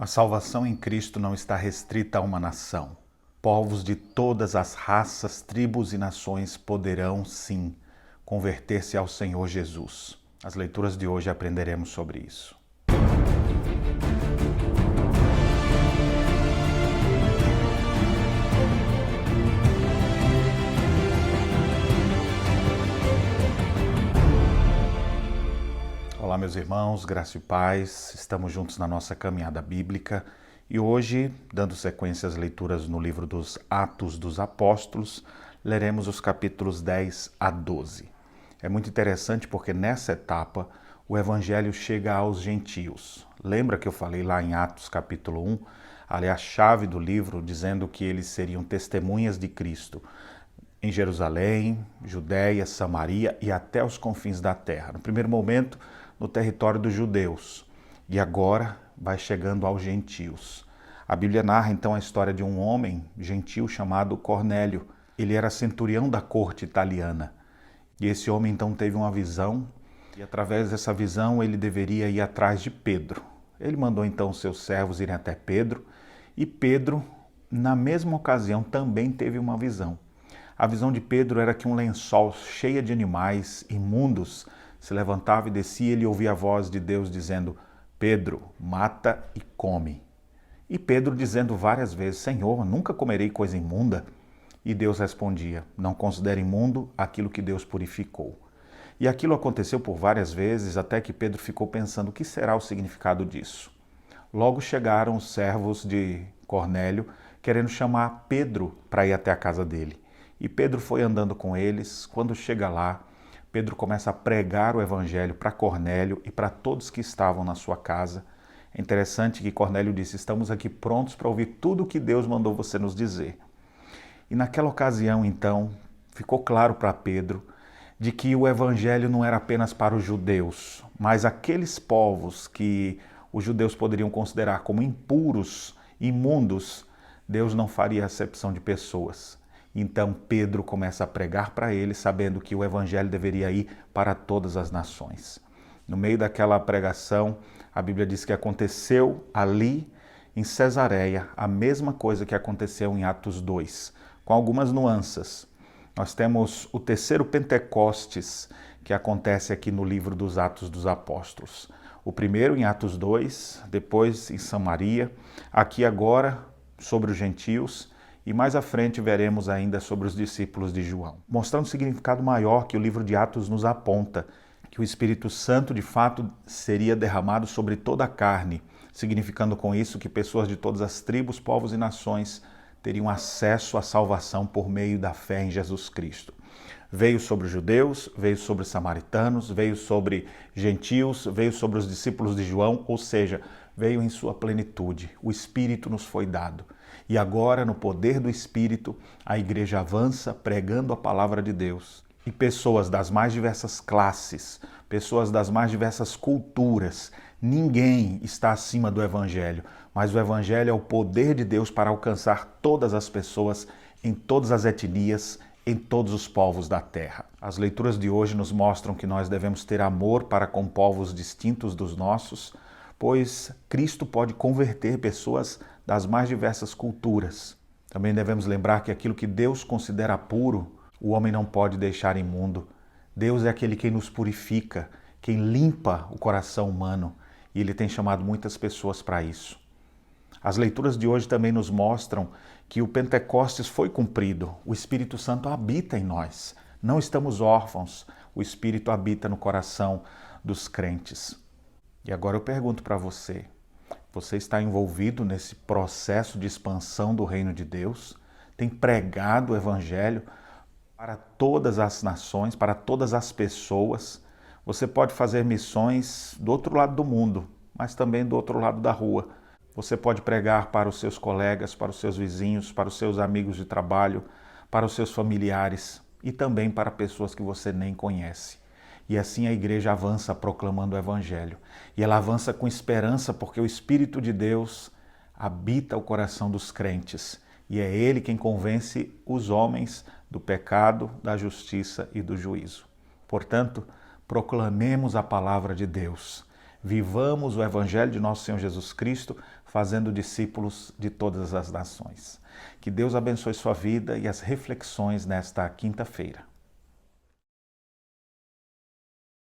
A salvação em Cristo não está restrita a uma nação. Povos de todas as raças, tribos e nações poderão, sim, converter-se ao Senhor Jesus. As leituras de hoje aprenderemos sobre isso. Olá, meus irmãos, graça e paz, estamos juntos na nossa caminhada bíblica e hoje, dando sequência às leituras no livro dos Atos dos Apóstolos, leremos os capítulos 10 a 12. É muito interessante porque nessa etapa o evangelho chega aos gentios. Lembra que eu falei lá em Atos capítulo 1, ali a chave do livro, dizendo que eles seriam testemunhas de Cristo em Jerusalém, Judéia, Samaria e até os confins da terra. No primeiro momento, no território dos judeus, e agora vai chegando aos gentios. A Bíblia narra então a história de um homem gentil chamado Cornélio. Ele era centurião da corte italiana, e esse homem então teve uma visão, e através dessa visão ele deveria ir atrás de Pedro. Ele mandou então seus servos irem até Pedro, e Pedro, na mesma ocasião, também teve uma visão. A visão de Pedro era que um lençol cheio de animais imundos se levantava e descia, e ele ouvia a voz de Deus dizendo: Pedro, mata e come. E Pedro dizendo várias vezes: Senhor, nunca comerei coisa imunda. E Deus respondia: não considere imundo aquilo que Deus purificou. E aquilo aconteceu por várias vezes, até que Pedro ficou pensando: o que será o significado disso? Logo chegaram os servos de Cornélio, querendo chamar Pedro para ir até a casa dele. E Pedro foi andando com eles. Quando chega lá, Pedro começa a pregar o evangelho para Cornélio e para todos que estavam na sua casa. É interessante que Cornélio disse: estamos aqui prontos para ouvir tudo o que Deus mandou você nos dizer. E naquela ocasião, então, ficou claro para Pedro de que o evangelho não era apenas para os judeus, mas aqueles povos que os judeus poderiam considerar como impuros, imundos, Deus não faria acepção de pessoas. Então Pedro começa a pregar para eles, sabendo que o evangelho deveria ir para todas as nações. No meio daquela pregação, a Bíblia diz que aconteceu ali em Cesareia a mesma coisa que aconteceu em Atos 2, com algumas nuances. Nós temos o terceiro Pentecostes que acontece aqui no livro dos Atos dos Apóstolos. O primeiro em Atos 2, depois em Samaria, aqui agora sobre os gentios, e mais à frente veremos ainda sobre os discípulos de João. Mostrando um significado maior que o livro de Atos nos aponta, que o Espírito Santo de fato seria derramado sobre toda a carne, significando com isso que pessoas de todas as tribos, povos e nações teriam acesso à salvação por meio da fé em Jesus Cristo. Veio sobre os judeus, veio sobre os samaritanos, veio sobre gentios, veio sobre os discípulos de João, ou seja, veio em sua plenitude. O Espírito nos foi dado. E agora, no poder do Espírito, a igreja avança pregando a palavra de Deus. E pessoas das mais diversas classes, pessoas das mais diversas culturas, ninguém está acima do Evangelho, mas o Evangelho é o poder de Deus para alcançar todas as pessoas, em todas as etnias, em todos os povos da terra. As leituras de hoje nos mostram que nós devemos ter amor para com povos distintos dos nossos, pois Cristo pode converter pessoas das mais diversas culturas. Também devemos lembrar que aquilo que Deus considera puro, o homem não pode deixar imundo. Deus é aquele quem nos purifica, quem limpa o coração humano, e Ele tem chamado muitas pessoas para isso. As leituras de hoje também nos mostram que o Pentecostes foi cumprido, o Espírito Santo habita em nós. Não estamos órfãos, o Espírito habita no coração dos crentes. E agora eu pergunto para você, você está envolvido nesse processo de expansão do reino de Deus? Tem pregado o Evangelho para todas as nações, para todas as pessoas? Você pode fazer missões do outro lado do mundo, mas também do outro lado da rua. Você pode pregar para os seus colegas, para os seus vizinhos, para os seus amigos de trabalho, para os seus familiares e também para pessoas que você nem conhece. E assim a igreja avança proclamando o Evangelho. E ela avança com esperança porque o Espírito de Deus habita o coração dos crentes. E é Ele quem convence os homens do pecado, da justiça e do juízo. Portanto, proclamemos a palavra de Deus. Vivamos o Evangelho de nosso Senhor Jesus Cristo, fazendo discípulos de todas as nações. Que Deus abençoe sua vida e as reflexões nesta quinta-feira.